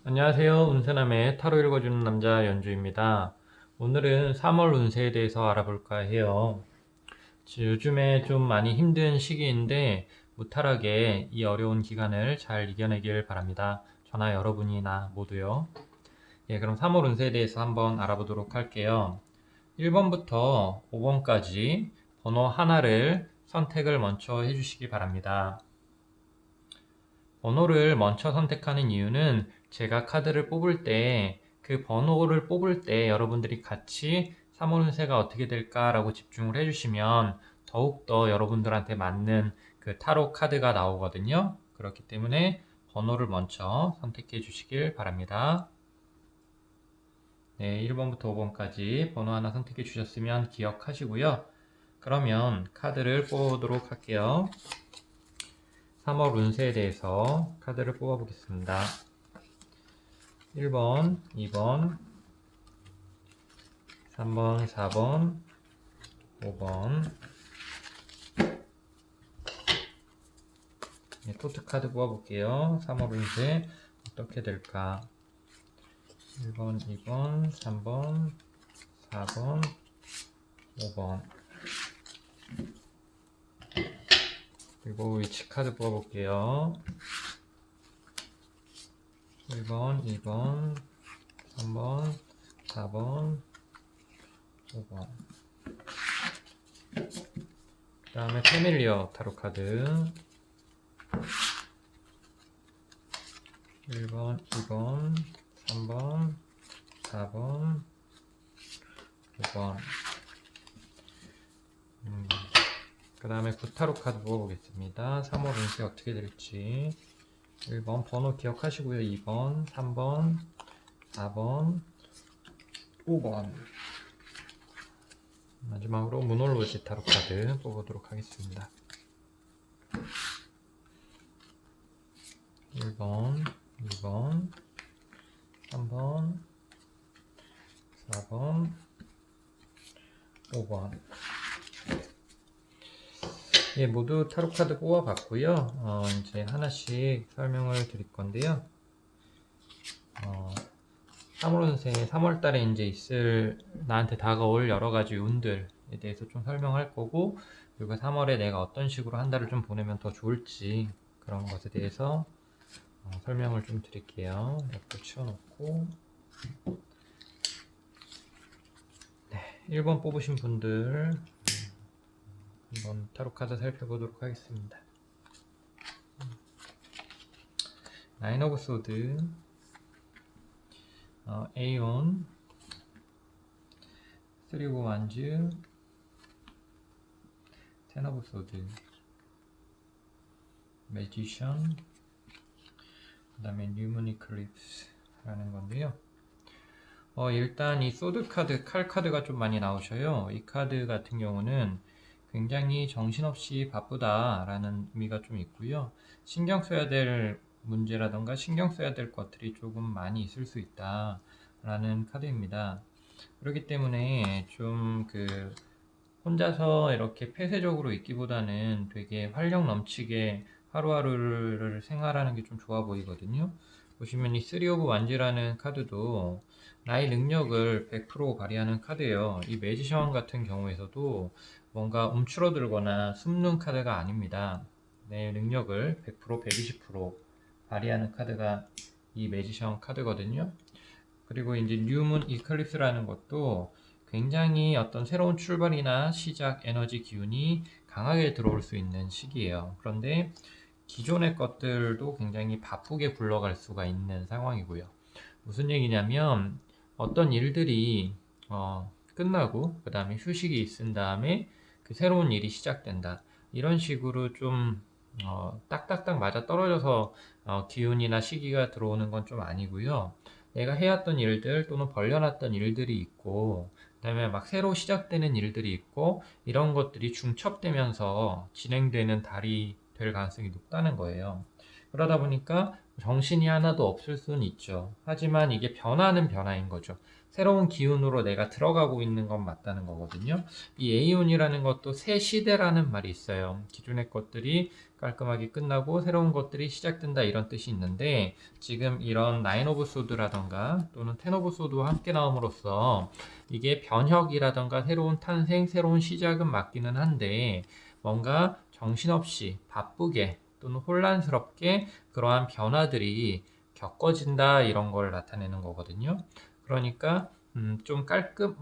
안녕하세요. 운세남의 타로 읽어주는 남자 연주입니다. 오늘은 3월 운세에 대해서 알아볼까 해요. 요즘에 좀 많이 힘든 시기인데 무탈하게 이 어려운 기간을 잘 이겨내길 바랍니다. 저나 여러분이나 모두요. 예, 그럼 3월 운세에 대해서 한번 알아보도록 할게요. 1번부터 5번까지 번호 하나를 선택을 먼저 해주시기 바랍니다. 번호를 먼저 선택하는 이유는 제가 카드를 뽑을 때 그 번호를 뽑을 때 여러분들이 같이 3월 운세가 어떻게 될까라고 집중을 해주시면 더욱더 여러분들한테 맞는 그 타로 카드가 나오거든요. 그렇기 때문에 번호를 먼저 선택해 주시길 바랍니다. 네, 1번부터 5번까지 번호 하나 선택해 주셨으면 기억하시고요. 그러면 카드를 뽑아보도록 할게요. 3월 운세에 대해서 카드를 뽑아보겠습니다. 1번, 2번, 3번, 4번, 5번. 네, 토트 카드 뽑아볼게요. 3월 운세 어떻게 될까? 1번, 2번, 3번, 4번, 5번. 그리고 위치 카드 뽑아볼게요. 1번, 2번, 3번, 4번, 5번. 그 다음에 패밀리어 타로 카드 1번, 2번, 3번, 4번, 5번. 그 다음에 구타로 카드 뽑아보겠습니다. 3월 운세 어떻게 될지. 1번 번호 기억하시고요. 2번, 3번, 4번, 5번. 마지막으로 문홀로지 타로 카드 뽑아보도록 하겠습니다. 1번, 2번, 3번, 4번, 5번. 예, 모두 타로 카드 뽑아봤고요. 이제 하나씩 설명을 드릴 건데요. 3월 운세 3월 달에 이제 있을 나한테 다가올 여러 가지 운들에 대해서 좀 설명할 거고, 그리고 3월에 내가 어떤 식으로 한 달을 좀 보내면 더 좋을지 그런 것에 대해서 설명을 좀 드릴게요. 옆에 치워놓고. 네, 1번 뽑으신 분들 한번 타로 카드 살펴보도록 하겠습니다. 나인 오브 소드, 에이온, 3 오브 완즈, 10 오브 소드, 매지션, 그 다음에 뉴문 이클립스라는 건데요. 일단 이 소드 카드, 칼 카드가 좀 많이 나오셔요. 이 카드 같은 경우는 굉장히 정신없이 바쁘다라는 의미가 좀 있고요. 신경 써야 될 문제라던가 신경 써야 될 것들이 조금 많이 있을 수 있다라는 카드입니다. 그렇기 때문에 좀 혼자서 이렇게 폐쇄적으로 있기보다는 되게 활력 넘치게 하루하루를 생활하는 게 좀 좋아 보이거든요. 보시면 이 3 오브 완즈라는 카드도 나의 능력을 100% 발휘하는 카드예요. 이 매지션 같은 경우에서도 뭔가 움츠러들거나 숨는 카드가 아닙니다. 내 능력을 100%, 120% 발휘하는 카드가 이 매지션 카드거든요. 그리고 이제 뉴문 이클립스라는 것도 굉장히 어떤 새로운 출발이나 시작 에너지 기운이 강하게 들어올 수 있는 시기예요. 그런데 기존의 것들도 굉장히 바쁘게 굴러갈 수가 있는 상황이고요. 무슨 얘기냐면 어떤 일들이 끝나고 그 다음에 휴식이 있은 다음에 그 새로운 일이 시작된다. 이런 식으로 좀 딱딱딱 맞아 떨어져서 기운이나 시기가 들어오는 건 좀 아니고요. 내가 해왔던 일들 또는 벌려놨던 일들이 있고 그 다음에 막 새로 시작되는 일들이 있고 이런 것들이 중첩되면서 진행되는 달이 될 가능성이 높다는 거예요. 그러다 보니까 정신이 하나도 없을 수는 있죠. 하지만 이게 변화는 변화인 거죠. 새로운 기운으로 내가 들어가고 있는 건 맞다는 거거든요. 이 에이온이라는 것도 새 시대라는 말이 있어요. 기존의 것들이 깔끔하게 끝나고 새로운 것들이 시작된다 이런 뜻이 있는데, 지금 이런 나인 오브 소드라던가 또는 텐 오브 소드와 함께 나옴으로써 이게 변혁이라던가 새로운 탄생, 새로운 시작은 맞기는 한데, 뭔가 정신없이 바쁘게 또는 혼란스럽게 그러한 변화들이 겪어진다 이런 걸 나타내는 거거든요. 그러니까 좀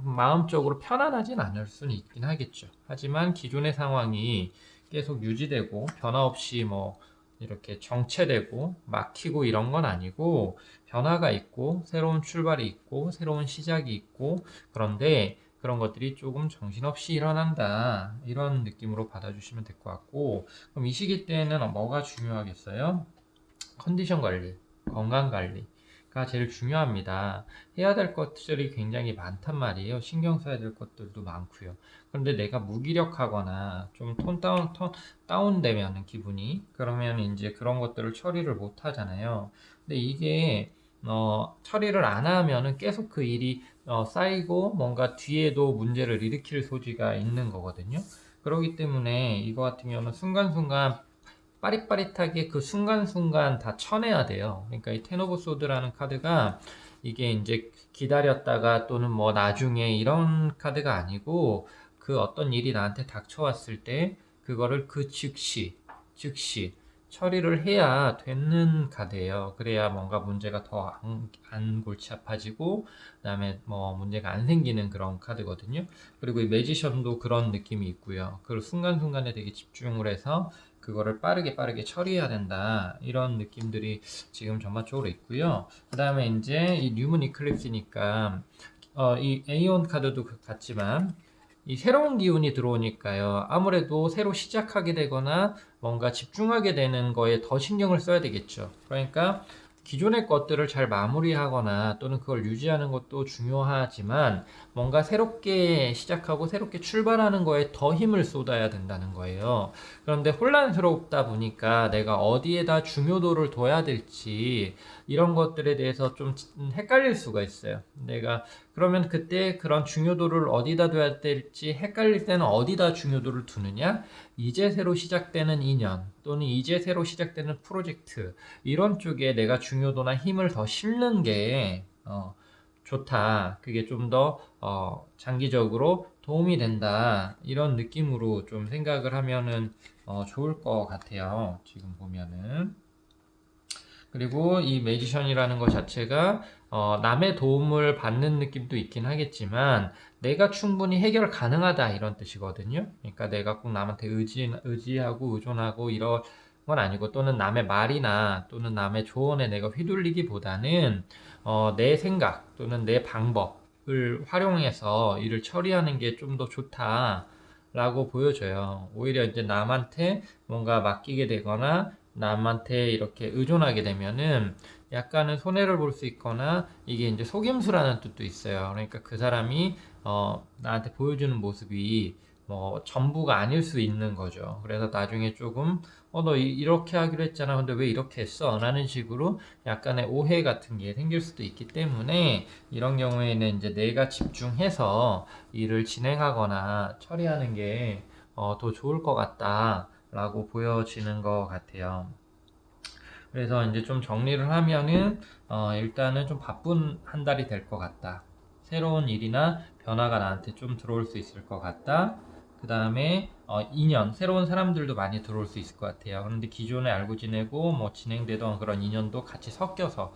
마음적으로 편안하진 않을 수는 있긴 하겠죠. 하지만 기존의 상황이 계속 유지되고 변화 없이 뭐 이렇게 정체되고 막히고 이런 건 아니고, 변화가 있고 새로운 출발이 있고 새로운 시작이 있고, 그런데 그런 것들이 조금 정신없이 일어난다 이런 느낌으로 받아주시면 될 것 같고, 그럼 이 시기 때는 뭐가 중요하겠어요? 컨디션 관리, 건강 관리가 제일 중요합니다. 해야 될 것들이 굉장히 많단 말이에요. 신경 써야 될 것들도 많고요. 그런데 내가 무기력하거나 좀 톤 다운되면 기분이, 그러면 이제 그런 것들을 처리를 못 하잖아요. 근데 이게 처리를 안 하면은 계속 그 일이 쌓이고 뭔가 뒤에도 문제를 일으킬 소지가 있는 거거든요. 그렇기 때문에 이거 같은 경우는 순간순간 빠릿빠릿하게 그 순간순간 다 쳐내야 돼요. 그러니까 이 텐 오브 소드라는 카드가 이게 이제 기다렸다가 또는 뭐 나중에 이런 카드가 아니고, 그 어떤 일이 나한테 닥쳐왔을 때 그거를 그 즉시 처리를 해야 되는 카드예요. 그래야 뭔가 문제가 더 안 골치 아파지고, 그다음에 뭐 문제가 안 생기는 그런 카드거든요. 그리고 이 매지션도 그런 느낌이 있고요. 그 순간순간에 되게 집중을 해서 그거를 빠르게 처리해야 된다 이런 느낌들이 지금 전반적으로 있고요. 그 다음에 이제 이 뉴문 이클립스니까 이 에이온 카드도 같지만 이 새로운 기운이 들어오니까요, 아무래도 새로 시작하게 되거나 뭔가 집중하게 되는 거에 더 신경을 써야 되겠죠. 그러니까 기존의 것들을 잘 마무리하거나 또는 그걸 유지하는 것도 중요하지만, 뭔가 새롭게 시작하고 새롭게 출발하는 거에 더 힘을 쏟아야 된다는 거예요. 그런데 혼란스럽다 보니까 내가 어디에다 중요도를 둬야 될지 이런 것들에 대해서 좀 헷갈릴 수가 있어요. 내가 그러면 그때 그런 중요도를 어디다 둬야 될지 헷갈릴 때는 어디다 중요도를 두느냐? 이제 새로 시작되는 인연 또는 이제 새로 시작되는 프로젝트, 이런 쪽에 내가 중요도나 힘을 더 싣는 게 좋다. 그게 좀 더 장기적으로 도움이 된다. 이런 느낌으로 좀 생각을 하면은 좋을 것 같아요. 지금 보면은. 그리고 이 매지션이라는 것 자체가 남의 도움을 받는 느낌도 있긴 하겠지만, 내가 충분히 해결 가능하다 이런 뜻이거든요. 그러니까 내가 꼭 남한테 의지하고 의존하고 이런 건 아니고, 또는 남의 말이나 또는 남의 조언에 내가 휘둘리기보다는 내 생각 또는 내 방법을 활용해서 일을 처리하는 게 좀 더 좋다라고 보여져요. 오히려 이제 남한테 뭔가 맡기게 되거나 남한테 이렇게 의존하게 되면은 약간은 손해를 볼 수 있거나, 이게 이제 속임수라는 뜻도 있어요. 그러니까 그 사람이 나한테 보여주는 모습이 뭐 전부가 아닐 수 있는 거죠. 그래서 나중에 조금 너 이렇게 하기로 했잖아. 근데 왜 이렇게 했어? 라는 식으로 약간의 오해 같은 게 생길 수도 있기 때문에, 이런 경우에는 이제 내가 집중해서 일을 진행하거나 처리하는 게 더 좋을 것 같다 라고 보여지는 것 같아요. 그래서 이제 좀 정리를 하면은 일단은 좀 바쁜 한 달이 될 것 같다. 새로운 일이나 변화가 나한테 좀 들어올 수 있을 것 같다. 그 다음에 인연, 새로운 사람들도 많이 들어올 수 있을 것 같아요. 그런데 기존에 알고 지내고 뭐 진행되던 그런 인연도 같이 섞여서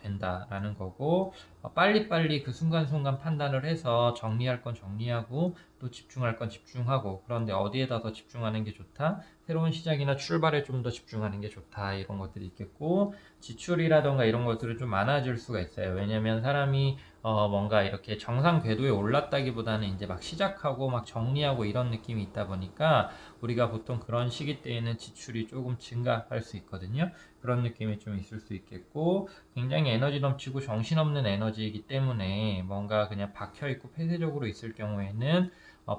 된다라는 거고, 빨리빨리 그 순간순간 판단을 해서 정리할 건 정리하고 또 집중할 건 집중하고, 그런데 어디에다 더 집중하는 게 좋다? 새로운 시작이나 출발에 좀 더 집중하는 게 좋다 이런 것들이 있겠고, 지출이라던가 이런 것들은 좀 많아질 수가 있어요. 왜냐면 사람이 뭔가 이렇게 정상 궤도에 올랐다기보다는 이제 막 시작하고 막 정리하고 이런 느낌이 있다 보니까, 우리가 보통 그런 시기 때에는 지출이 조금 증가할 수 있거든요. 그런 느낌이 좀 있을 수 있겠고, 굉장히 에너지 넘치고 정신없는 에너지이기 때문에 뭔가 그냥 박혀있고 폐쇄적으로 있을 경우에는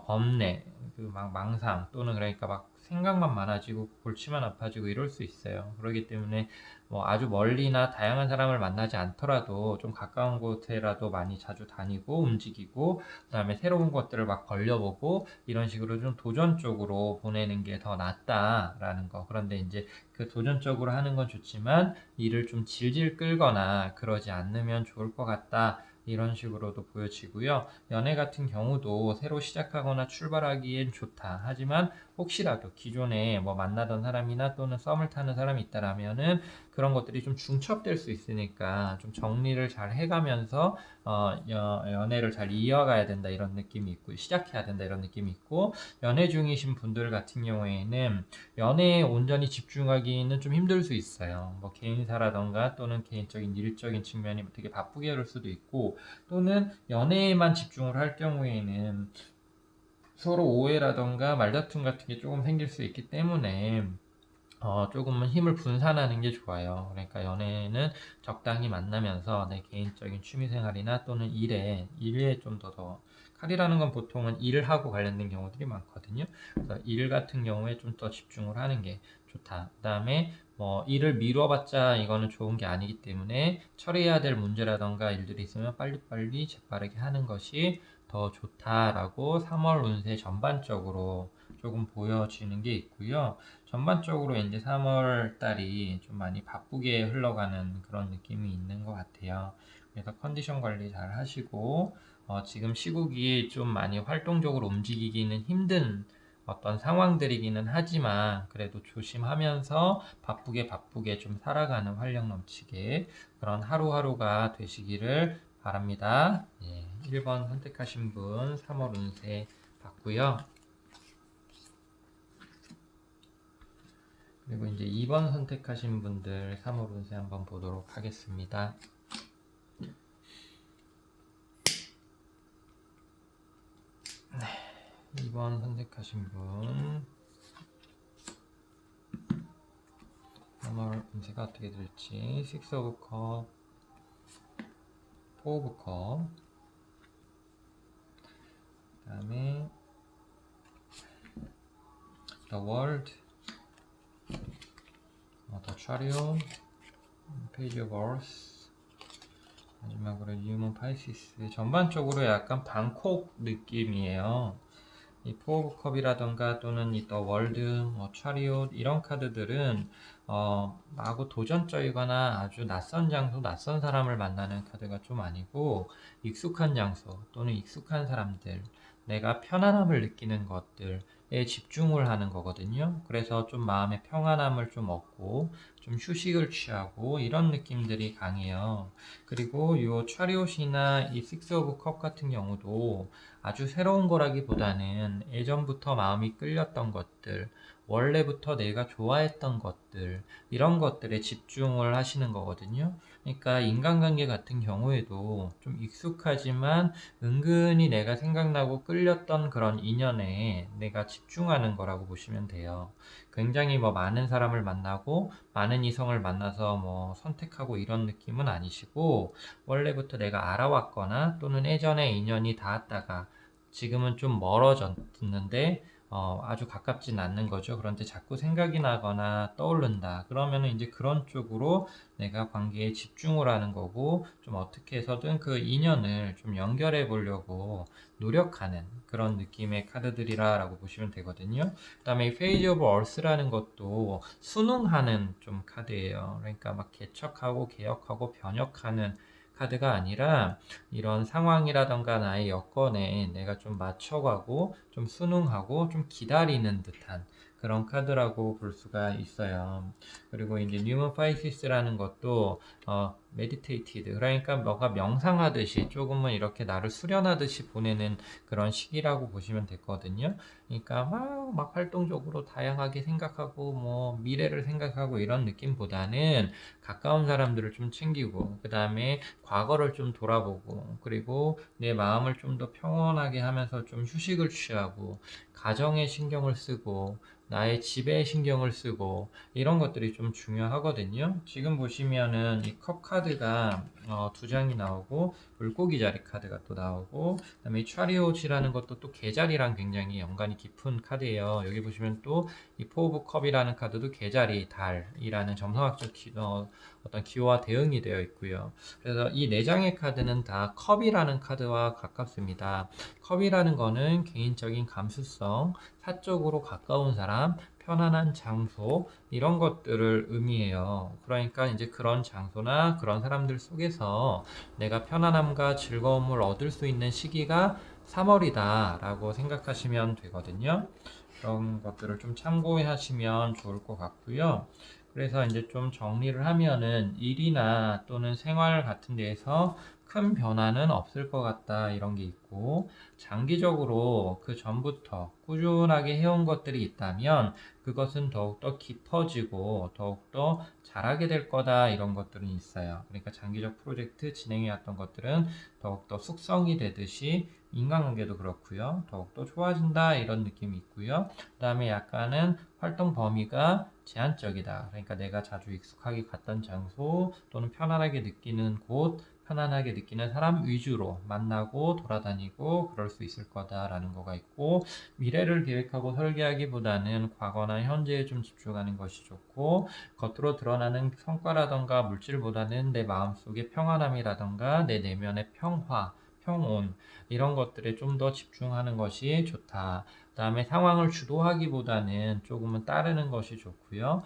범례, 그 막 망상 또는 그러니까 막 생각만 많아지고 골치만 아파지고 이럴 수 있어요. 그렇기 때문에 뭐 아주 멀리나 다양한 사람을 만나지 않더라도 좀 가까운 곳에라도 많이 자주 다니고 움직이고 그다음에 새로운 것들을 막 걸려보고 이런 식으로 좀 도전적으로 보내는 게 더 낫다라는 거. 그런데 이제 그 도전적으로 하는 건 좋지만 일을 좀 질질 끌거나 그러지 않으면 좋을 것 같다. 이런 식으로도 보여지고요. 연애 같은 경우도 새로 시작하거나 출발하기엔 좋다. 하지만 혹시라도 기존에 뭐 만나던 사람이나 또는 썸을 타는 사람이 있다라면은 그런 것들이 좀 중첩될 수 있으니까 좀 정리를 잘 해가면서 연애를 잘 이어가야 된다 이런 느낌이 있고 시작해야 된다 이런 느낌이 있고 연애 중이신 분들 같은 경우에는 연애에 온전히 집중하기는 좀 힘들 수 있어요. 뭐 개인사라던가 또는 개인적인 일적인 측면이 되게 바쁘게 할 수도 있고 또는 연애에만 집중을 할 경우에는 서로 오해라던가 말다툼 같은 게 조금 생길 수 있기 때문에 조금은 힘을 분산하는 게 좋아요. 그러니까 연애는 적당히 만나면서 내 개인적인 취미생활이나 또는 일에 좀 더 칼이라는 건 보통은 일을 하고 관련된 경우들이 많거든요. 그래서 일 같은 경우에 좀 더 집중을 하는 게 좋다. 그 다음에 뭐 일을 미뤄봤자 이거는 좋은 게 아니기 때문에 처리해야 될 문제라던가 일들이 있으면 빨리빨리 재빠르게 하는 것이 더 좋다라고 3월 운세 전반적으로 조금 보여지는 게 있고요. 전반적으로 이제 3월 달이 좀 많이 바쁘게 흘러가는 그런 느낌이 있는 것 같아요. 그래서 컨디션 관리 잘 하시고, 지금 시국이 좀 많이 활동적으로 움직이기는 힘든 어떤 상황들이기는 하지만, 그래도 조심하면서 바쁘게 좀 살아가는 활력 넘치게 그런 하루하루가 되시기를 바랍니다. 예, 1번 선택하신 분 3월 운세 봤고요. 그리고 이제 2번 선택하신 분들 3월 운세 한번 보도록 하겠습니다. 네, 2번 선택하신 분 3월 운세가 어떻게 될지 6 오브 컵, 4 오브 컵 그 다음에 The World, The Chariot, Page of Earth 마지막으로 Human Pisces. 전반적으로 약간 방콕 느낌이에요. 이 포 오브 컵이라던가 또는 이 더 월드, 뭐 차리옷 이런 카드들은 마구 도전적이거나 아주 낯선 장소, 낯선 사람을 만나는 카드가 좀 아니고 익숙한 장소 또는 익숙한 사람들, 내가 편안함을 느끼는 것들에 집중을 하는 거거든요. 그래서 좀 마음의 평안함을 좀 얻고 좀 휴식을 취하고 이런 느낌들이 강해요. 그리고 이 차리옷이나 이 식스 오브 컵 같은 경우도 아주 새로운 거라기보다는 예전부터 마음이 끌렸던 것들, 원래부터 내가 좋아했던 것들, 이런 것들에 집중을 하시는 거거든요. 그러니까 인간관계 같은 경우에도 좀 익숙하지만 은근히 내가 생각나고 끌렸던 그런 인연에 내가 집중하는 거라고 보시면 돼요. 굉장히 뭐 많은 사람을 만나고 많은 이성을 만나서 뭐 선택하고 이런 느낌은 아니시고 원래부터 내가 알아왔거나 또는 예전에 인연이 닿았다가 지금은 좀 멀어졌는데 아주 가깝진 않는 거죠. 그런데 자꾸 생각이 나거나 떠오른다. 그러면은 이제 그런 쪽으로 내가 관계에 집중을 하는 거고 좀 어떻게 해서든 그 인연을 좀 연결해 보려고 노력하는 그런 느낌의 카드들이라고 보시면 되거든요. 그다음에 이 페이지 오브 얼스라는 것도 순응하는 좀 카드예요. 그러니까 막 개척하고 개혁하고 변혁하는 카드가 아니라 이런 상황이라던가 나의 여건에 내가 좀 맞춰가고 좀 순응하고 좀 기다리는 듯한 그런 카드라고 볼 수가 있어요. 그리고 이제 뉴먼 파이시스라는 것도 메디테이티드 그러니까 뭐가 명상하듯이 조금은 이렇게 나를 수련하듯이 보내는 그런 시기라고 보시면 되거든요. 그러니까 막 활동적으로 다양하게 생각하고 뭐 미래를 생각하고 이런 느낌보다는 가까운 사람들을 좀 챙기고 그 다음에 과거를 좀 돌아보고 그리고 내 마음을 좀 더 평온하게 하면서 좀 휴식을 취하고 가정에 신경을 쓰고 나의 집에 신경을 쓰고 이런 것들이 좀 중요하거든요. 지금 보시면은 이 컵 카드가 두 장이 나오고 물고기 자리 카드가 또 나오고 그다음에 이 차리옷이라는 것도 또 계자리랑 굉장히 연관이 깊은 카드예요. 여기 보시면 또 이 포 오브 컵이라는 카드도 계자리, 달이라는 점성학적 어떤 기호와 대응이 되어 있고요. 그래서 이 네 장의 카드는 다 컵이라는 카드와 가깝습니다. 컵이라는 거는 개인적인 감수성, 사적으로 가까운 사람, 편안한 장소, 이런 것들을 의미해요. 그러니까 이제 그런 장소나 그런 사람들 속에서 내가 편안함과 즐거움을 얻을 수 있는 시기가 3월이다 라고 생각하시면 되거든요. 그런 것들을 좀 참고하시면 좋을 것 같고요. 그래서 이제 좀 정리를 하면은 일이나 또는 생활 같은 데에서 큰 변화는 없을 것 같다 이런 게 있고, 장기적으로 그 전부터 꾸준하게 해온 것들이 있다면 그것은 더욱더 깊어지고 더욱더 잘하게 될 거다 이런 것들은 있어요. 그러니까 장기적 프로젝트 진행해 왔던 것들은 더욱더 숙성이 되듯이 인간관계도 그렇고요. 더욱더 좋아진다 이런 느낌이 있고요. 그 다음에 약간은 활동 범위가 제한적이다. 그러니까 내가 자주 익숙하게 갔던 장소 또는 편안하게 느끼는 곳, 편안하게 느끼는 사람 위주로 만나고 돌아다니고 그럴 수 있을 거다라는 거가 있고, 미래를 계획하고 설계하기보다는 과거나 현재에 좀 집중하는 것이 좋고, 겉으로 드러나는 성과라던가 물질보다는 내 마음속의 평안함이라던가 내 내면의 평화, 평온 이런 것들에 좀 더 집중하는 것이 좋다. 그 다음에 상황을 주도하기보다는 조금은 따르는 것이 좋고요.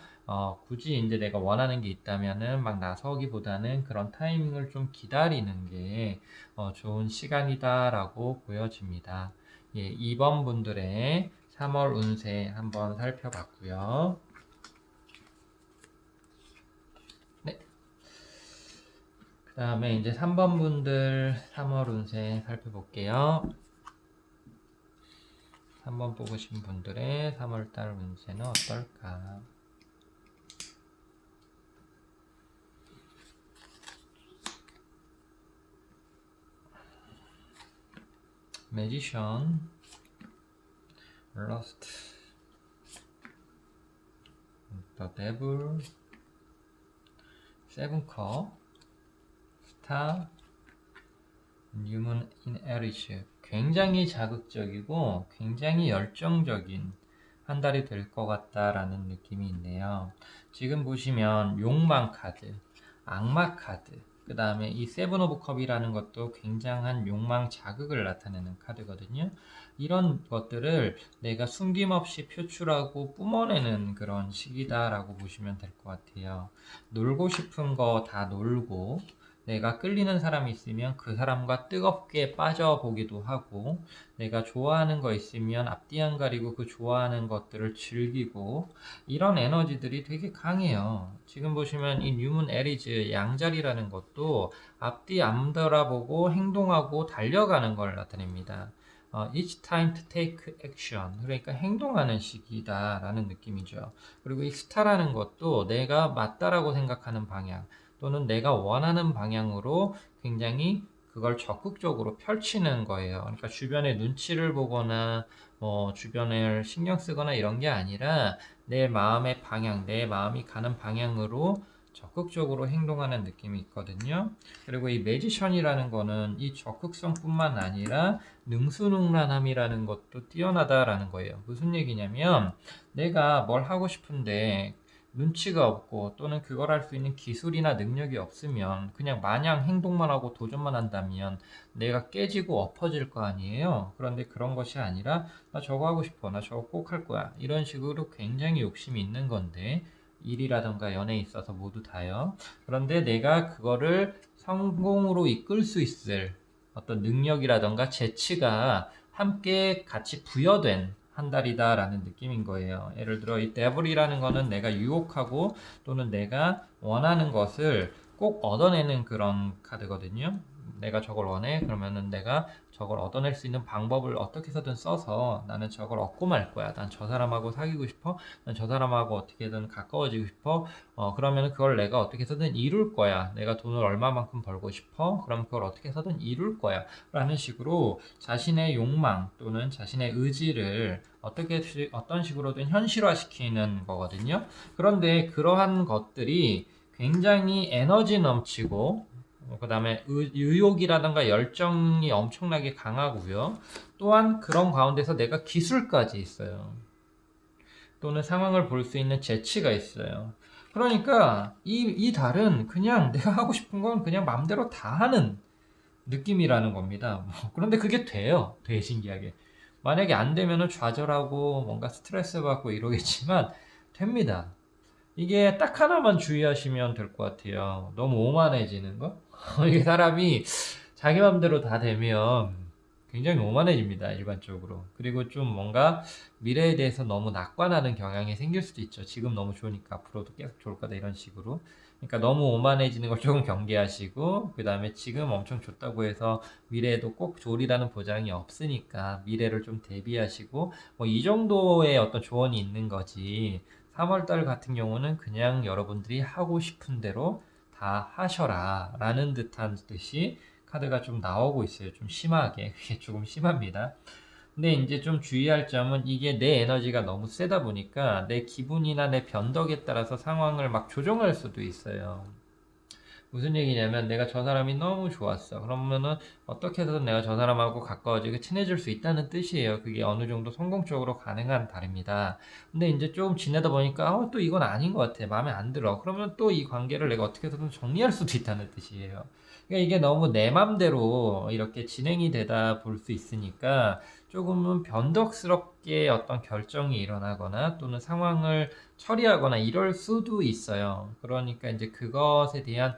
굳이 이제 내가 원하는 게 있다면은 막 나서기보다는 그런 타이밍을 좀 기다리는 게 좋은 시간이다라고 보여집니다. 예, 2번 분들의 3월 운세 한번 살펴봤고요. 네. 그 다음에 이제 3번 분들 3월 운세 살펴볼게요. 3번 뽑으신 분들의 3월달 운세는 어떨까? 매지션, 러스트, 더 데블, 세븐컵, 스타, 뉴문 인 에리스. 굉장히 자극적이고 굉장히 열정적인 한 달이 될 것 같다라는 느낌이 있네요. 지금 보시면 욕망 카드, 악마 카드, 그 다음에 이 세븐 오브 컵이라는 것도 굉장한 욕망 자극을 나타내는 카드거든요. 이런 것들을 내가 숨김없이 표출하고 뿜어내는 그런 시기다라고 보시면 될 것 같아요. 놀고 싶은 거 다 놀고, 내가 끌리는 사람이 있으면 그 사람과 뜨겁게 빠져보기도 하고, 내가 좋아하는 거 있으면 앞뒤 안 가리고 그 좋아하는 것들을 즐기고, 이런 에너지들이 되게 강해요. 지금 보시면 이 뉴문 에리즈 양자리라는 것도 앞뒤 안 돌아보고 행동하고 달려가는 걸 나타냅니다. each time to take action. 그러니까 행동하는 시기다라는 느낌이죠. 그리고 이 스타라는 것도 내가 맞다라고 생각하는 방향, 또는 내가 원하는 방향으로 굉장히 그걸 적극적으로 펼치는 거예요. 그러니까 주변의 눈치를 보거나 주변을 신경 쓰거나 이런 게 아니라 내 마음의 방향, 내 마음이 가는 방향으로 적극적으로 행동하는 느낌이 있거든요. 그리고 이 매지션이라는 거는 이 적극성뿐만 아니라 능수능란함이라는 것도 뛰어나다라는 거예요. 무슨 얘기냐면 내가 뭘 하고 싶은데 눈치가 없고 또는 그걸 할 수 있는 기술이나 능력이 없으면 그냥 마냥 행동만 하고 도전만 한다면 내가 깨지고 엎어질 거 아니에요. 그런데 그런 것이 아니라 나 저거 하고 싶어, 나 저거 꼭 할 거야, 이런 식으로 굉장히 욕심이 있는 건데, 일이라던가 연애에 있어서 모두 다요. 그런데 내가 그거를 성공으로 이끌 수 있을 어떤 능력이라던가 재치가 함께 같이 부여된 한 달이다라는 느낌인 거예요. 예를 들어 이 데블이라는 거는 내가 유혹하고 또는 내가 원하는 것을 꼭 얻어내는 그런 카드거든요. 내가 저걸 원해? 그러면은 내가 저걸 얻어낼 수 있는 방법을 어떻게 해서든 써서 나는 저걸 얻고 말 거야. 난 저 사람하고 사귀고 싶어. 난 저 사람하고 어떻게든 가까워지고 싶어. 그러면은 그걸 내가 어떻게 해서든 이룰 거야. 내가 돈을 얼마만큼 벌고 싶어. 그럼 그걸 어떻게 해서든 이룰 거야. 라는 식으로 자신의 욕망 또는 자신의 의지를 어떤 식으로든 현실화시키는 거거든요. 그런데 그러한 것들이 굉장히 에너지 넘치고 그 다음에 의욕이라든가 열정이 엄청나게 강하고요. 또한 그런 가운데서 내가 기술까지 있어요. 또는 상황을 볼 수 있는 재치가 있어요. 그러니까 이 달은 그냥 내가 하고 싶은 건 그냥 마음대로 다 하는 느낌이라는 겁니다. 그런데 그게 돼요. 되게 신기하게. 만약에 안 되면은 좌절하고 뭔가 스트레스 받고 이러겠지만 됩니다. 이게 딱 하나만 주의하시면 될 것 같아요. 너무 오만해지는 거? 이게 사람이 자기 맘대로 다 되면 굉장히 오만해집니다, 일반적으로. 그리고 좀 뭔가 미래에 대해서 너무 낙관하는 경향이 생길 수도 있죠. 지금 너무 좋으니까 앞으로도 계속 좋을 거다, 이런 식으로. 그러니까 너무 오만해지는 걸 조금 경계하시고, 그 다음에 지금 엄청 좋다고 해서 미래에도 꼭 좋으리라는 보장이 없으니까 미래를 좀 대비하시고, 뭐 이 정도의 어떤 조언이 있는 거지. 3월달 같은 경우는 그냥 여러분들이 하고 싶은 대로 다 하셔라 라는 듯한 뜻이 카드가 좀 나오고 있어요. 좀 심하게. 그게 조금 심합니다. 근데 이제 좀 주의할 점은 이게 내 에너지가 너무 세다 보니까 내 기분이나 내 변덕에 따라서 상황을 막 조정할 수도 있어요. 무슨 얘기냐면 내가 저 사람이 너무 좋았어. 그러면은 어떻게 해서든 내가 저 사람하고 가까워지고 친해질 수 있다는 뜻이에요. 그게 어느 정도 성공적으로 가능한 달입니다. 근데 이제 좀 지내다 보니까 또 이건 아닌 것 같아. 마음에 안 들어. 그러면 또 이 관계를 내가 어떻게 해서든 정리할 수도 있다는 뜻이에요. 그러니까 이게 너무 내 맘대로 이렇게 진행이 되다 볼 수 있으니까 조금은 변덕스럽게 어떤 결정이 일어나거나 또는 상황을 처리하거나 이럴 수도 있어요. 그러니까 이제 그것에 대한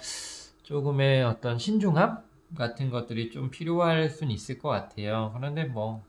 조금의 어떤 신중함 같은 것들이 좀 필요할 수는 있을 것 같아요. 그런데 뭐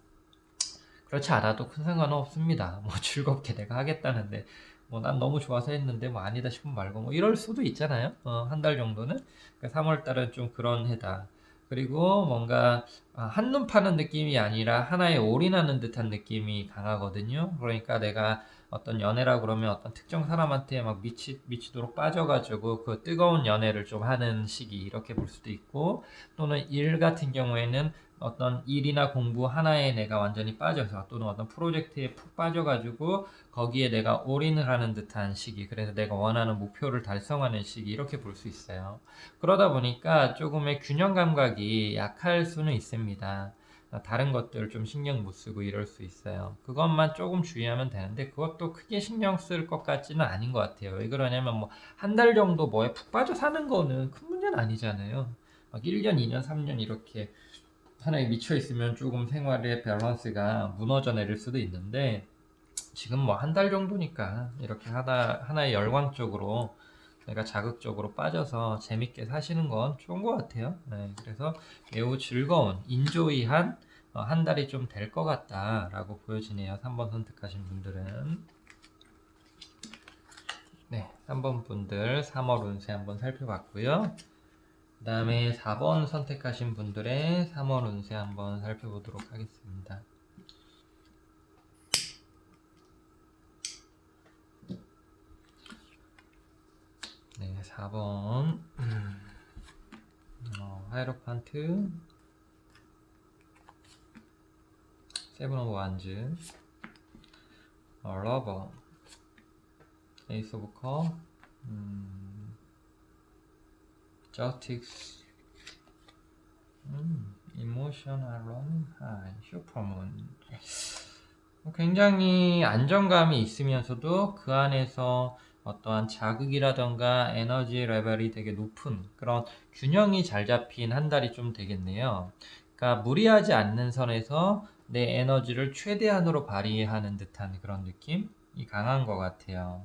그렇지 않아도 큰 상관은 없습니다. 뭐 즐겁게 내가 하겠다는데 뭐 난 너무 좋아서 했는데 뭐 아니다 싶으면 말고 뭐 이럴 수도 있잖아요. 한 달 정도는. 그러니까 3월 달은 좀 그런 해다. 그리고 뭔가 한눈 파는 느낌이 아니라 하나에 올인하는 듯한 느낌이 강하거든요. 그러니까 내가 어떤 연애라 그러면 어떤 특정 사람한테 막 미치도록 빠져가지고 그 뜨거운 연애를 좀 하는 시기 이렇게 볼 수도 있고 또는 일 같은 경우에는 어떤 일이나 공부 하나에 내가 완전히 빠져서 또는 어떤 프로젝트에 푹 빠져가지고 거기에 내가 올인을 하는 듯한 시기 그래서 내가 원하는 목표를 달성하는 시기 이렇게 볼 수 있어요. 그러다 보니까 조금의 균형 감각이 약할 수는 있습니다. 다른 것들 좀 신경 못 쓰고 이럴 수 있어요. 그것만 조금 주의하면 되는데 그것도 크게 신경 쓸 것 같지는 아닌 것 같아요. 왜 그러냐면 뭐 한 달 정도 뭐에 푹 빠져 사는 거는 큰 문제는 아니잖아요. 막 1년, 2년, 3년 이렇게 하나에 미쳐 있으면 조금 생활의 밸런스가 무너져 내릴 수도 있는데 지금 뭐 한 달 정도니까 이렇게 하나의 열광적으로 내가 자극적으로 빠져서 재밌게 사시는 건 좋은 것 같아요. 네, 그래서 매우 즐거운, 인조이한 한 달이 좀 될 것 같다라고 보여지네요. 3번 선택하신 분들은. 네, 3번 분들 3월 운세 한번 살펴봤고요. 그 다음에 4번 선택하신 분들의 3월 운세 한번 살펴보도록 하겠습니다. 네, 4번 하이로판트 세븐 오브 완즈 러버 에이스 오브 컵 저스틱스 이모셔널 런 하이 슈퍼문 굉장히 안정감이 있으면서도 그 안에서 어떠한 자극이라던가 에너지 레벨이 되게 높은 그런 균형이 잘 잡힌 한 달이 좀 되겠네요. 그러니까 무리하지 않는 선에서 내 에너지를 최대한으로 발휘하는 듯한 그런 느낌이 강한 것 같아요.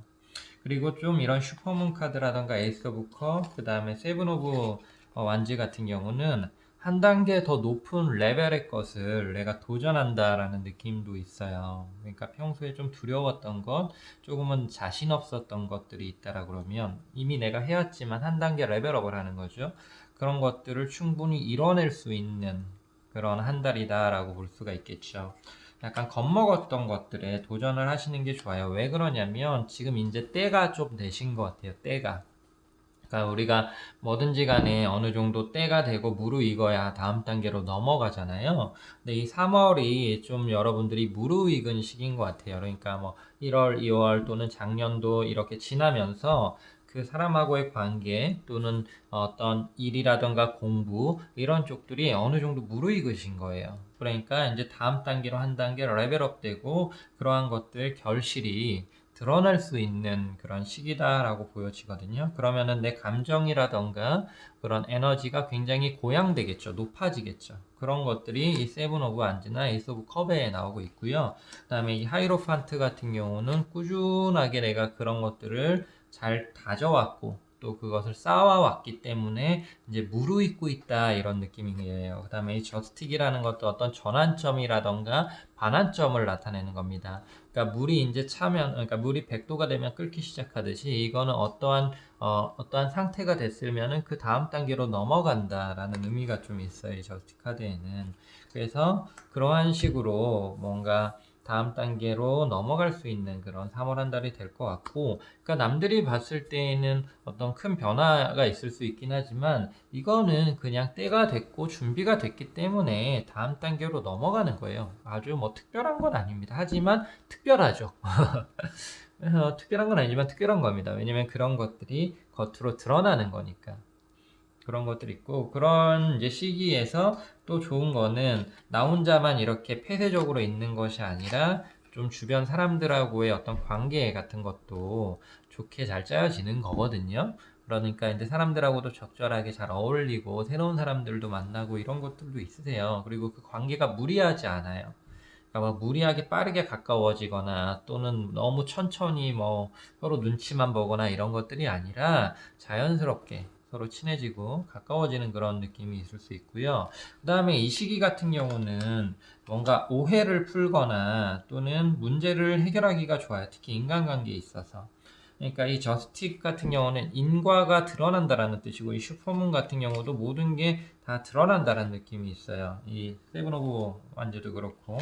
그리고 좀 이런 슈퍼문 카드라던가 에이스 오브 컵, 그 다음에 세븐 오브 완즈 같은 경우는 한 단계 더 높은 레벨의 것을 내가 도전한다라는 느낌도 있어요. 그러니까 평소에 좀 두려웠던 것, 조금은 자신 없었던 것들이 있다라 그러면 이미 내가 해왔지만 한 단계 레벨업을 하는 거죠. 그런 것들을 충분히 이뤄낼 수 있는 그런 한 달이다라고 볼 수가 있겠죠. 약간 겁먹었던 것들에 도전을 하시는 게 좋아요. 왜 그러냐면 지금 이제 때가 좀 되신 것 같아요. 때가. 그러니까 우리가 뭐든지 간에 어느 정도 때가 되고 무르익어야 다음 단계로 넘어가잖아요. 근데 이 3월이 좀 여러분들이 무르익은 시기인 것 같아요. 그러니까 뭐 1월, 2월 또는 작년도 이렇게 지나면서 그 사람하고의 관계 또는 어떤 일이라던가 공부 이런 쪽들이 어느 정도 무르익으신 거예요. 그러니까 이제 다음 단계로 한 단계 레벨업 되고 그러한 것들 결실이 드러날 수 있는 그런 시기다라고 보여지거든요. 그러면은 내 감정이라던가 그런 에너지가 굉장히 고양되겠죠. 높아지겠죠. 그런 것들이 이 세븐 오브 안즈나 에이스 오브 컵에 나오고 있고요. 그 다음에 이 하이로판트 같은 경우는 꾸준하게 내가 그런 것들을 잘 다져왔고 또 그것을 쌓아왔기 때문에 이제 무르익고 있다 이런 느낌이에요. 그 다음에 이 저스틱이라는 것도 어떤 전환점이라던가 반환점을 나타내는 겁니다. 그러니까 물이 이제 차면, 그러니까 물이 100도가 되면 끓기 시작하듯이 이거는 어떠한 상태가 됐으면은 그 다음 단계로 넘어간다라는 의미가 좀 있어요. 이 저스틱 카드에는. 그래서 그러한 식으로 뭔가 다음 단계로 넘어갈 수 있는 그런 3월 한 달이 될 것 같고, 그러니까 남들이 봤을 때에는 어떤 큰 변화가 있을 수 있긴 하지만 이거는 그냥 때가 됐고 준비가 됐기 때문에 다음 단계로 넘어가는 거예요. 아주 뭐 특별한 건 아닙니다. 하지만 특별하죠. 그래서 특별한 건 아니지만 특별한 겁니다. 왜냐면 그런 것들이 겉으로 드러나는 거니까. 그런 것들이 있고, 그런 이제 시기에서 또 좋은 거는 나 혼자만 이렇게 폐쇄적으로 있는 것이 아니라 좀 주변 사람들하고의 어떤 관계 같은 것도 좋게 잘 짜여지는 거거든요. 그러니까 이제 사람들하고도 적절하게 잘 어울리고 새로운 사람들도 만나고 이런 것들도 있으세요. 그리고 그 관계가 무리하지 않아요. 그러니까 뭐 무리하게 빠르게 가까워지거나 또는 너무 천천히 뭐 서로 눈치만 보거나 이런 것들이 아니라 자연스럽게 서로 친해지고 가까워지는 그런 느낌이 있을 수 있고요. 그 다음에 이 시기 같은 경우는 뭔가 오해를 풀거나 또는 문제를 해결하기가 좋아요. 특히 인간관계에 있어서. 그러니까 이 저스틱 같은 경우는 인과가 드러난다라는 뜻이고 이 슈퍼문 같은 경우도 모든 게 다 드러난다라는 느낌이 있어요. 이 세븐 오브 완즈도 그렇고.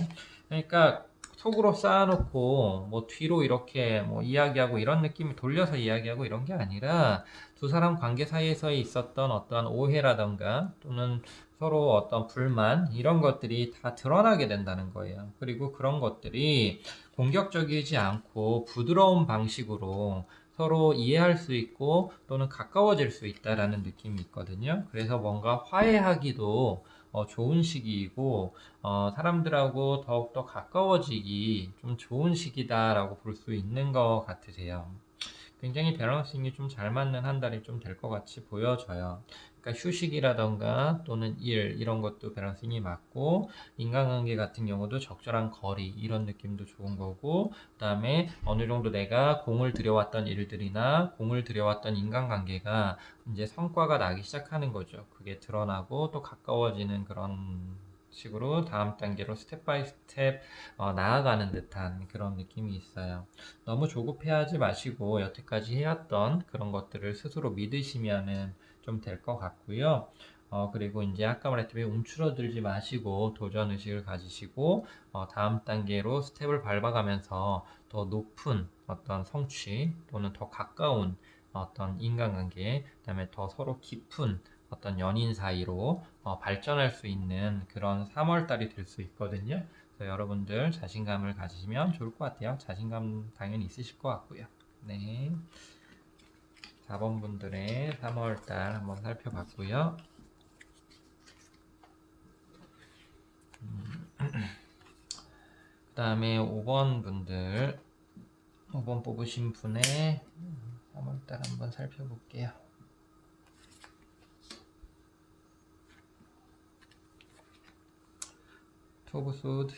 그러니까 속으로 쌓아놓고 뭐 뒤로 이렇게 뭐 이야기하고 이런 느낌을 돌려서 이야기하고 이런 게 아니라 두 사람 관계 사이에서 있었던 어떤 오해라던가 또는 서로 어떤 불만 이런 것들이 다 드러나게 된다는 거예요. 그리고 그런 것들이 공격적이지 않고 부드러운 방식으로 서로 이해할 수 있고 또는 가까워질 수 있다라는 느낌이 있거든요. 그래서 뭔가 화해하기도 좋은 시기이고 사람들하고 더욱더 가까워지기 좀 좋은 시기다라고 볼 수 있는 것 같으세요. 굉장히 밸런싱이 좀 잘 맞는 한 달이 좀 될 것 같이 보여져요. 그러니까 휴식이라던가 또는 일 이런 것도 밸런싱이 맞고 인간관계 같은 경우도 적절한 거리 이런 느낌도 좋은 거고 그다음에 어느 정도 내가 공을 들여왔던 일들이나 공을 들여왔던 인간관계가 이제 성과가 나기 시작하는 거죠. 그게 드러나고 또 가까워지는 그런 식으로 다음 단계로 스텝 바이 스텝 나아가는 듯한 그런 느낌이 있어요. 너무 조급해하지 마시고 여태까지 해왔던 그런 것들을 스스로 믿으시면은 좀 될 것 같고요. 그리고 이제 아까 말했듯이 움츠러들지 마시고 도전 의식을 가지시고 다음 단계로 스텝을 밟아가면서 더 높은 어떤 성취 또는 더 가까운 어떤 인간관계, 그다음에 더 서로 깊은 어떤 연인 사이로 발전할 수 있는 그런 3월달이 될 수 있거든요. 그래서 여러분들 자신감을 가지시면 좋을 것 같아요. 자신감 당연히 있으실 것 같고요. 네. 4번 분들의 3월달 한번 살펴봤고요. 그 다음에 5번 분들, 5번 뽑으신 분의 3월달 한번 살펴볼게요. 투 오브 소드,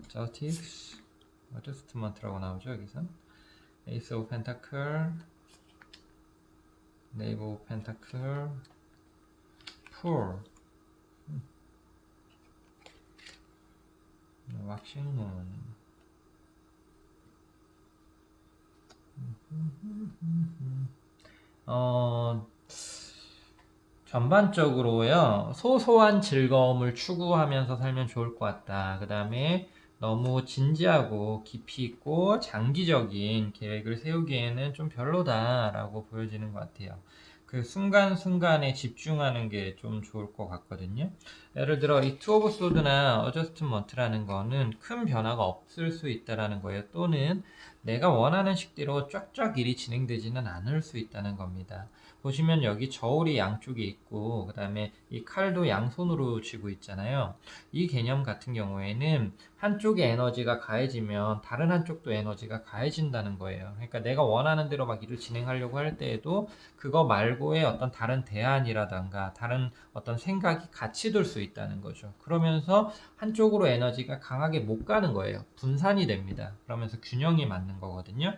저스틱스, 어저스트먼트라고 나오죠, 여기서. 에이스 오브 펜타클, 네이브 오브 펜타클, 풀, 왁싱문, 어, 전반적으로요, 소소한 즐거움을 추구하면서 살면 좋을 것 같다. 그 다음에 너무 진지하고 깊이 있고 장기적인 계획을 세우기에는 좀 별로다라고 보여지는 것 같아요. 그 순간순간에 집중하는 게 좀 좋을 것 같거든요. 예를 들어 이 투 오브 소드나 어저스트먼트라는 거는 큰 변화가 없을 수 있다라는 거예요. 또는 내가 원하는 식대로 쫙쫙 일이 진행되지는 않을 수 있다는 겁니다. 보시면 여기 저울이 양쪽에 있고 그 다음에 이 칼도 양손으로 쥐고 있잖아요. 이 개념 같은 경우에는 한쪽에 에너지가 가해지면 다른 한쪽도 에너지가 가해진다는 거예요. 그러니까 내가 원하는 대로 막 일을 진행하려고 할 때에도 그거 말고의 어떤 다른 대안이라던가 다른 어떤 생각이 같이 들 수 있다는 거죠. 그러면서 한쪽으로 에너지가 강하게 못 가는 거예요. 분산이 됩니다. 그러면서 균형이 맞는 거거든요.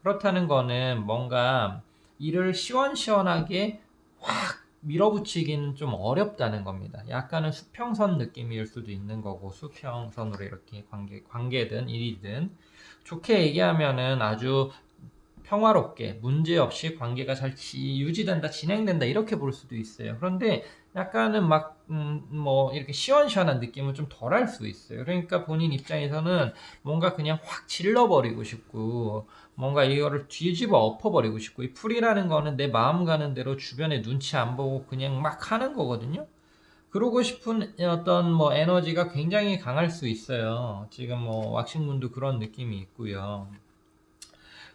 그렇다는 거는 뭔가 일을 시원시원하게 확 밀어붙이기는 좀 어렵다는 겁니다. 약간은 수평선 느낌일 수도 있는 거고, 수평선으로 이렇게 관계든 일이든 좋게 얘기하면은 아주 평화롭게 문제없이 관계가 잘 유지된다, 진행된다 이렇게 볼 수도 있어요. 그런데 약간은 뭐 이렇게 시원시원한 느낌은 좀 덜할 수 있어요. 그러니까 본인 입장에서는 뭔가 그냥 확 질러버리고 싶고 뭔가 이거를 뒤집어 엎어버리고 싶고, 이 풀이라는 거는 내 마음 가는 대로 주변에 눈치 안 보고 그냥 막 하는 거거든요. 그러고 싶은 어떤 뭐 에너지가 굉장히 강할 수 있어요. 지금 뭐 왁싱문도 그런 느낌이 있고요.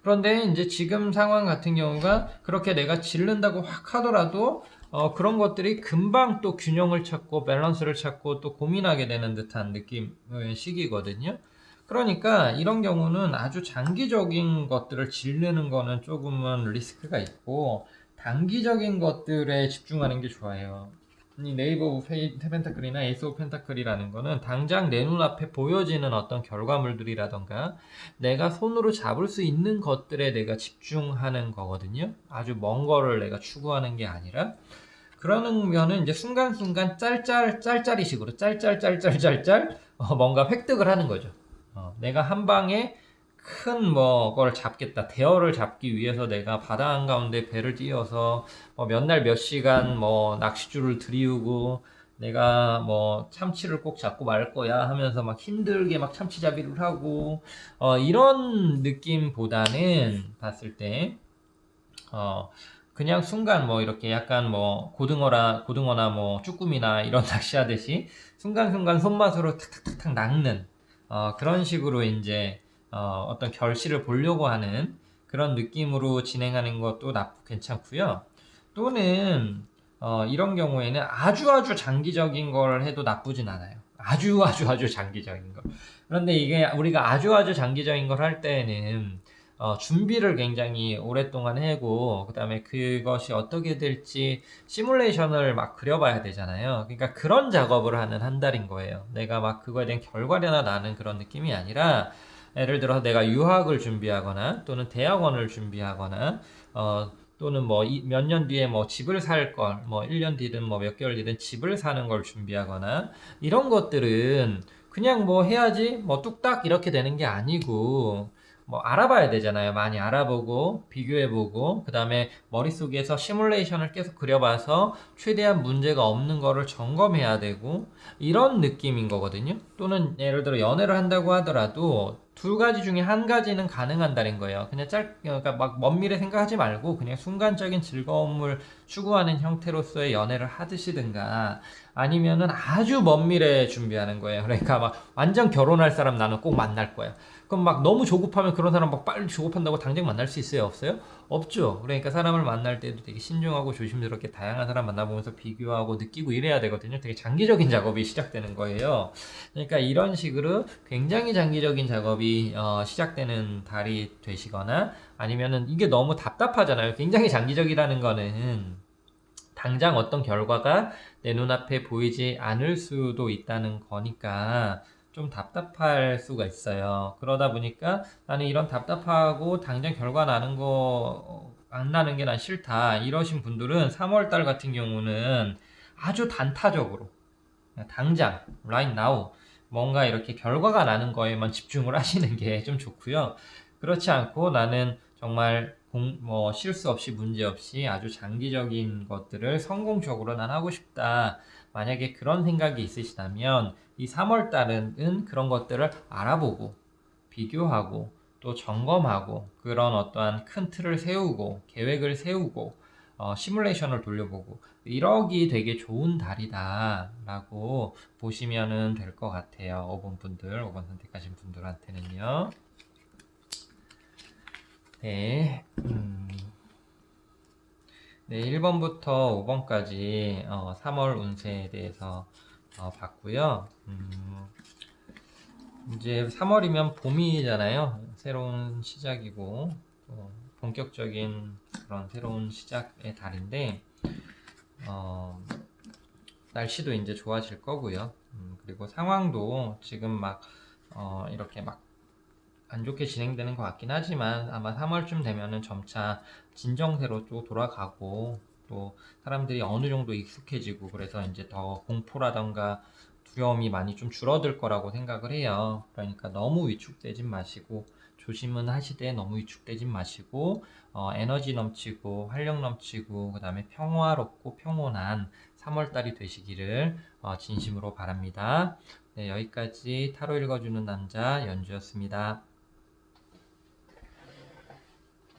그런데 이제 지금 상황 같은 경우가 그렇게 내가 질른다고 확 하더라도 그런 것들이 금방 또 균형을 찾고 밸런스를 찾고 또 고민하게 되는 듯한 느낌의 시기거든요. 그러니까 이런 경우는 아주 장기적인 것들을 질르는 거는 조금은 리스크가 있고 단기적인 것들에 집중하는 게 좋아요. 이 네이버 오브 펜타클이나 에이스 오브 펜타클이라는 거는 당장 내 눈앞에 보여지는 어떤 결과물들이라던가 내가 손으로 잡을 수 있는 것들에 내가 집중하는 거거든요. 아주 먼 거를 내가 추구하는 게 아니라. 그러면은 이제 순간순간 짤짤이식으로 짤짤짤짤짤짤 뭔가 획득을 하는 거죠. 내가 한 방에 큰 뭐 걸 잡겠다. 대어를 잡기 위해서 내가 바다 한가운데 배를 띄워서 몇 날 몇 시간 뭐 낚싯줄을 들이우고 내가 뭐 참치를 꼭 잡고 말 거야 하면서 막 힘들게 막 참치잡이를 하고 이런 느낌보다는 봤을 때 그냥 순간 뭐 이렇게 약간 뭐 고등어나 뭐 쭈꾸미나 이런 낚시하듯이 순간순간 손맛으로 탁탁탁탁 낚는 그런 식으로 이제 어떤 결실을 보려고 하는 그런 느낌으로 진행하는 것도 괜찮고요. 또는 이런 경우에는 아주 장기적인 걸 해도 나쁘진 않아요. 아주 장기적인 거. 그런데 이게 우리가 아주 장기적인 걸 할 때에는 준비를 굉장히 오랫동안 하고 그다음에 그것이 어떻게 될지 시뮬레이션을 막 그려봐야 되잖아요. 그러니까 그런 작업을 하는 한 달인 거예요. 내가 막 그거에 대한 결과나 나는 그런 느낌이 아니라 예를 들어 내가 유학을 준비하거나 또는 대학원을 준비하거나 또는 뭐 몇 년 뒤에 뭐 집을 살 걸, 뭐 1년 뒤든 뭐 몇 개월 뒤든 집을 사는 걸 준비하거나 이런 것들은 그냥 뭐 해야지 뭐 뚝딱 이렇게 되는 게 아니고 뭐 알아봐야 되잖아요. 많이 알아보고 비교해보고 그 다음에 머릿속에서 시뮬레이션을 계속 그려봐서 최대한 문제가 없는 거를 점검해야 되고 이런 느낌인 거거든요. 또는 예를 들어 연애를 한다고 하더라도 두 가지 중에 한 가지는 가능한다는 거예요. 그냥 그러니까 막 먼 미래 생각하지 말고 그냥 순간적인 즐거움을 추구하는 형태로서의 연애를 하듯이든가 아니면은 아주 먼 미래 준비하는 거예요. 그러니까 막 완전 결혼할 사람 나는 꼭 만날 거야. 그럼 막 너무 조급하면 그런 사람 막 빨리 조급한다고 당장 만날 수 있어요? 없어요? 없죠. 그러니까 사람을 만날 때도 되게 신중하고 조심스럽게 다양한 사람 만나보면서 비교하고 느끼고 이래야 되거든요. 되게 장기적인 작업이 시작되는 거예요. 그러니까 이런 식으로 굉장히 장기적인 작업이 시작되는 달이 되시거나 아니면은 이게 너무 답답하잖아요. 굉장히 장기적이라는 거는 당장 어떤 결과가 내 눈앞에 보이지 않을 수도 있다는 거니까 좀 답답할 수가 있어요. 그러다 보니까 나는 이런 답답하고 당장 결과 나는 거 안 나는 게 난 싫다 이러신 분들은 3월달 같은 경우는 아주 단타적으로 당장 right now 뭔가 이렇게 결과가 나는 거에만 집중을 하시는 게 좀 좋고요. 그렇지 않고 나는 정말 실수 없이 문제 없이 아주 장기적인 것들을 성공적으로 난 하고 싶다. 만약에 그런 생각이 있으시다면 이 3월 달은 그런 것들을 알아보고 비교하고 또 점검하고 그런 어떠한 큰 틀을 세우고 계획을 세우고 시뮬레이션을 돌려보고 이러기 되게 좋은 달이다 라고 보시면 될 것 같아요. 5번 선택하신 분들한테는요. 네, 네, 1번부터 5번까지 3월 운세에 대해서 봤고요. 이제 3월이면 봄이잖아요. 새로운 시작이고 본격적인 그런 새로운 시작의 달인데 날씨도 이제 좋아질 거고요. 그리고 상황도 지금 막 이렇게 막 안 좋게 진행되는 것 같긴 하지만 아마 3월쯤 되면은 점차 진정세로 또 돌아가고 또 사람들이 어느 정도 익숙해지고 그래서 이제 더 공포라던가 두려움이 많이 좀 줄어들 거라고 생각을 해요. 그러니까 너무 위축되진 마시고 조심은 하시되 너무 위축되진 마시고 에너지 넘치고 활력 넘치고 그 다음에 평화롭고 평온한 3월달이 되시기를 진심으로 바랍니다. 네, 여기까지 타로 읽어주는 남자 연주였습니다.